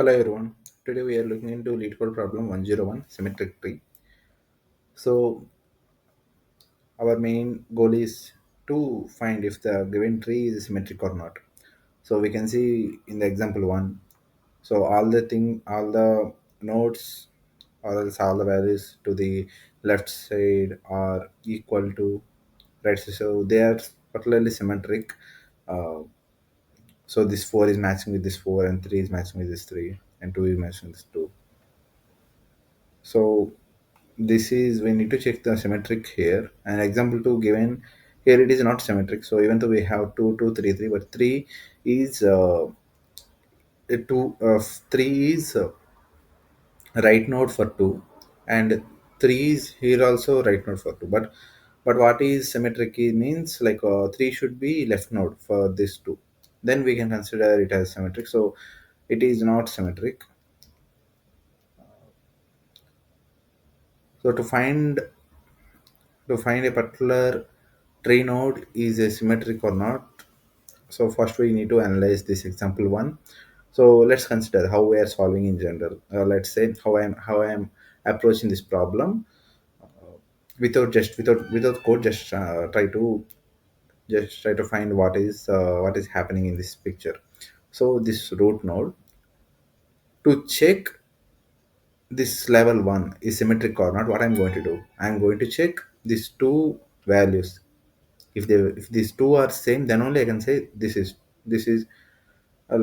Hello everyone. Today we are looking into LeetCode Problem 101 Symmetric Tree. So our main goal is to find if the given tree is symmetric or not. So we can see in the example one. So all the nodes or else all the values to the left side are equal to right. So they are particularly symmetric. Uh, so this four is matching with this four, and three is matching with this three, and two is matching with this two. So this is we need to check the symmetric here. An example two given here, it is not symmetric. So even though we have two, two, three, three, but three is two. Three is right node for two, and three is here also right node for two. But what is symmetric means like three should be left node for this two. Then we can consider it as symmetric. So it is not symmetric. So to find a particular tree node is a symmetric or not, so first we need to analyze this example one. So let's consider how we are solving in general. Let's say how I am approaching this problem without code. Just try to find what is happening in this picture. So this root node, to check this level one is symmetric or not, what I'm going to do, I'm going to check these two values. If these two are same, then only I can say this is uh,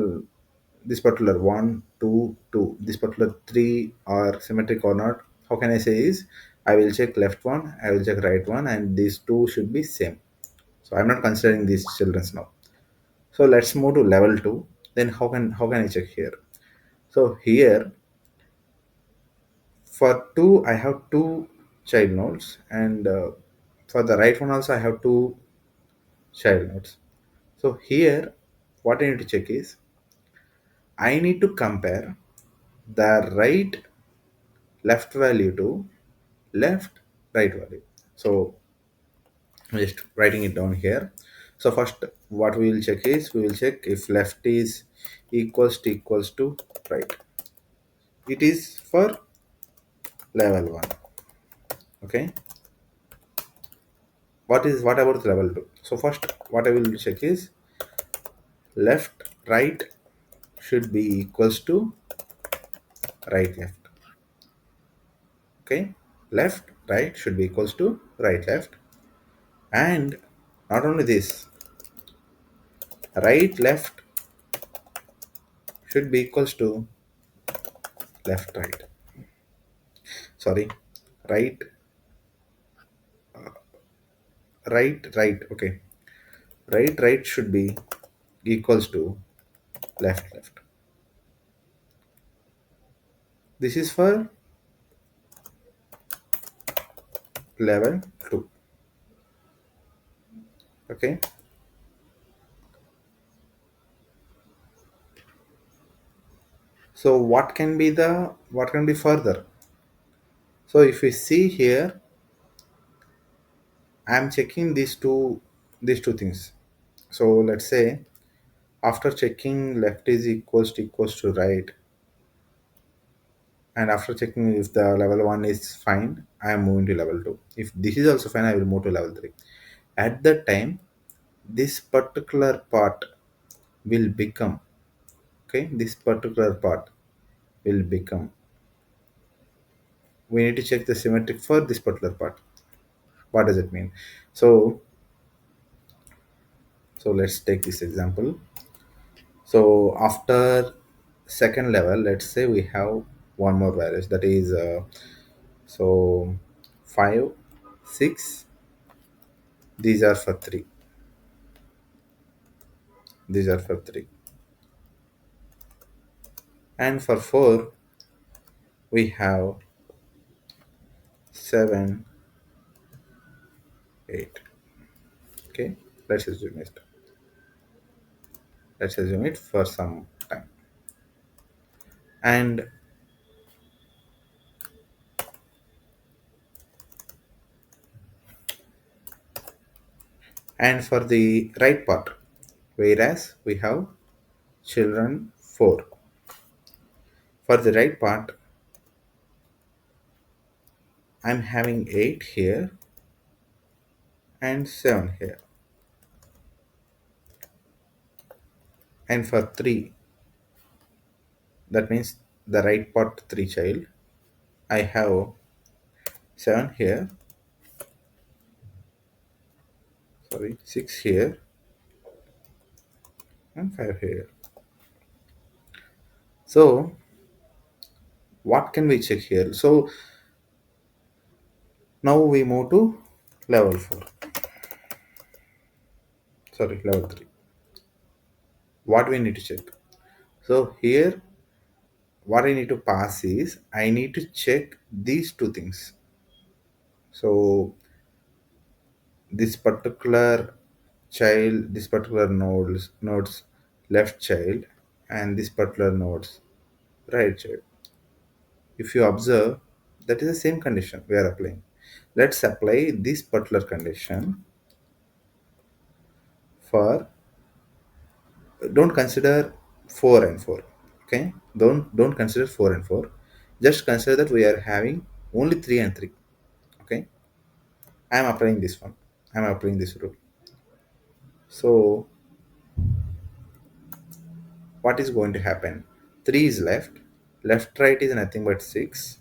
this particular one, two, two, this particular three are symmetric or not. How can I say is, I will check left one, I will check right one, and these two should be same. So I'm not considering these childrens now. So let's move to level two. Then how can I check here? So here for two I have two child nodes, and for the right one also I have two child nodes. So here what I need to check is, I need to compare the right left value to left right value. So I'm just writing it down here. So first what we will check is, we will check if left is equals to right. It is for level 1. Okay. What about level 2? So first what I will check is, left right should be equals to right left. Okay. Left right should be equals to right left. And not only this, right left should be equals to left right. Sorry, right right. Okay, right should be equals to left. This is for level 2. Okay. So what can be further? So if we see here, I'm checking these two things. So let's say after checking left is equals to right, and after checking if the level 1 is fine, I am moving to level 2. If this is also fine, I will move to level 3. At that time, this particular part will become, okay, this particular part will become, we need to check the symmetric for this particular part. What does it mean? So so let's take this example. So after second level, let's say we have one more values, that is so 5, 6, these are for 3, these are for 3, and for 4 we have 7, 8. Okay, let's assume it. Let's assume it for some time. And for the right part, whereas we have children 4. For the right part, I'm having 8 here and 7 here. And for 3, that means the right part 3 child, I have 7 here, sorry, 6 here and 5 here. So what can we check here? So now we move to level 4, sorry, level 3. What we need to check? So here, what I need to pass is I need to check these two things. So this particular child, this particular nodes left child, and this particular nodes right child. If you observe, that is the same condition we are applying. Let's apply this particular condition for, don't consider 4 and 4. Okay, don't consider 4 and 4. Just consider that we are having only 3 and 3. Okay, I am applying this one, I am applying this rule. So what is going to happen? 3 is left right is nothing but 6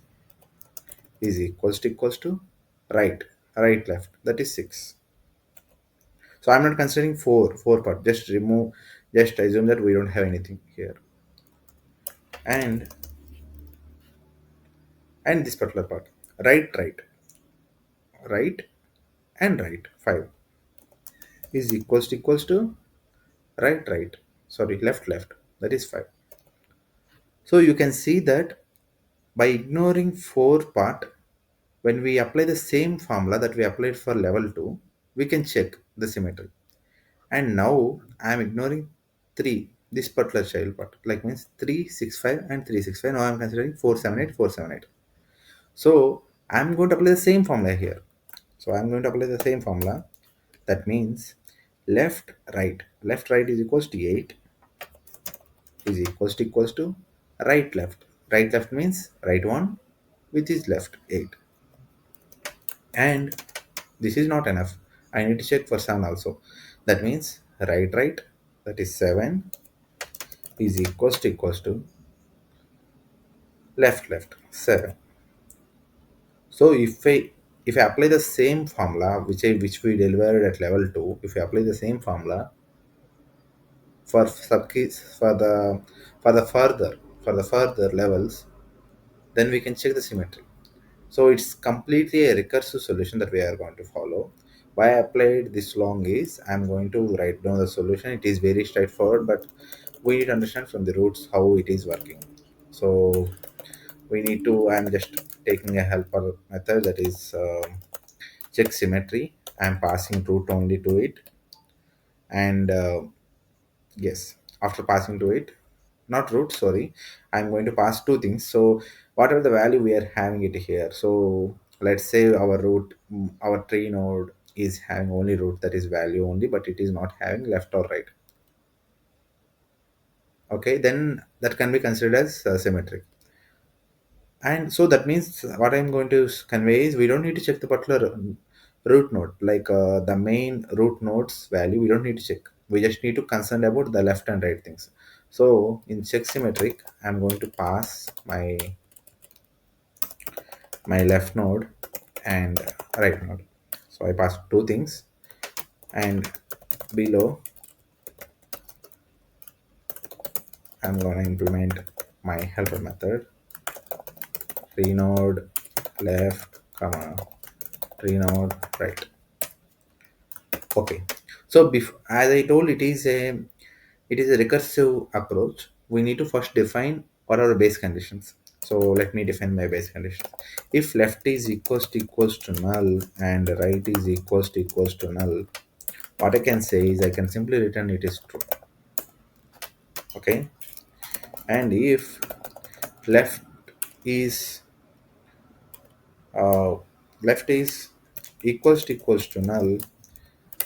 is equals to right left, that is 6. So I'm not considering 4 part, just remove, just assume that we don't have anything here. And this particular part, right and right 5 is equals to right, sorry, left, that is 5. So you can see that by ignoring 4 part, when we apply the same formula that we applied for level 2, we can check the symmetry. And now I am ignoring 3, this particular child part, like means 365 and 365. Now I am considering 478. So I am going to apply the same formula here. So I am going to apply the same formula. That means left right is equals to 8 is equals to right left means right one, which is left 8. And this is not enough, I need to check for 7 also. That means right, that is 7 is equals to left 7. So if I apply the same formula which we delivered at level 2, if we apply the same formula for subkeys for the further levels, then we can check the symmetry. So it's completely a recursive solution that we are going to follow. Why I applied this long is I'm going to write down the solution. It is very straightforward, but we need to understand from the roots how it is working. So we need to, I'm just taking a helper method, that is check symmetry. I'm passing root only to it. And yes, after passing to it, not root, sorry, I'm going to pass two things. So whatever the value we are having it here, so let's say our our tree node is having only root, that is value only, but it is not having left or right. Okay, then that can be considered as symmetric. And so that means what I'm going to convey is we don't need to check the particular root node, like the main root node's value, we don't need to check. We just need to concern about the left and right things. So in check symmetric, I'm going to pass my left node and right node. So I pass two things, and below I'm going to implement my helper method, tree node left comma tree node right. Okay, so as I told, it is a recursive approach. We need to first define what are the base conditions. So let me define my base conditions. If left is equals to null and right is equals to null, what I can say is I can simply return it is true. Okay, and if left is uh, left is equals to null,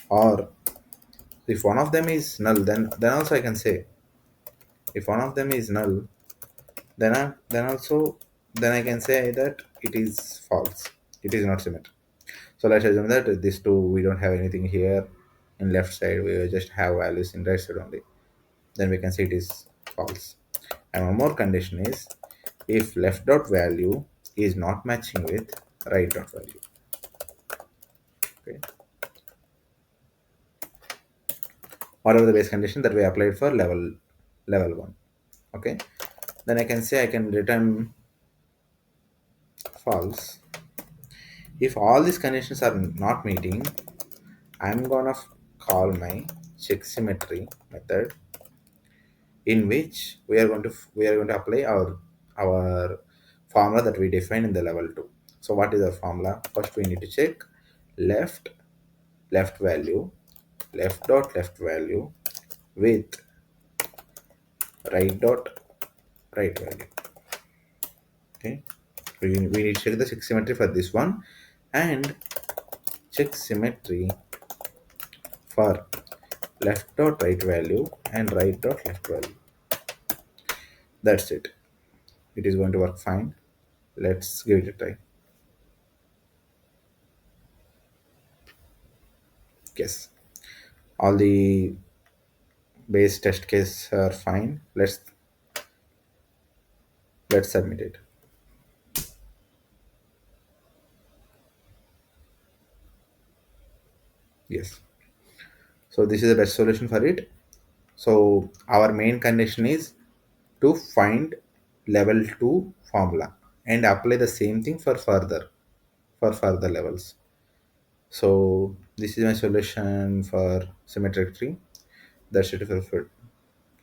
or if one of them is null, then also I can say if one of them is null, then also then I can say that it is false, it is not symmetric. So let's assume that these two, we don't have anything here in left side, we just have values in right side only. Then we can say it is false. And one more condition is, if left dot value is not matching with right dot value. Okay. Whatever the base condition that we applied for level one. Okay. Then I can say I can return false. If all these conditions are not meeting, I'm gonna call my check symmetry method, in which we are going to apply our formula that we define in the level 2. So what is our formula? First we need to check left left value, left dot left value with right dot right value. Okay, we need to check the check symmetry for this one, and check symmetry for left dot right value and right dot left value. That's it. It is going to work fine. Let's give it a try. Yes, all the base test case are fine. Let's submit it. Yes, so this is the best solution for it. So our main condition is to find level 2 formula and apply the same thing for further levels. So this is my solution for symmetric tree. That's it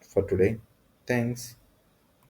for today. Thanks.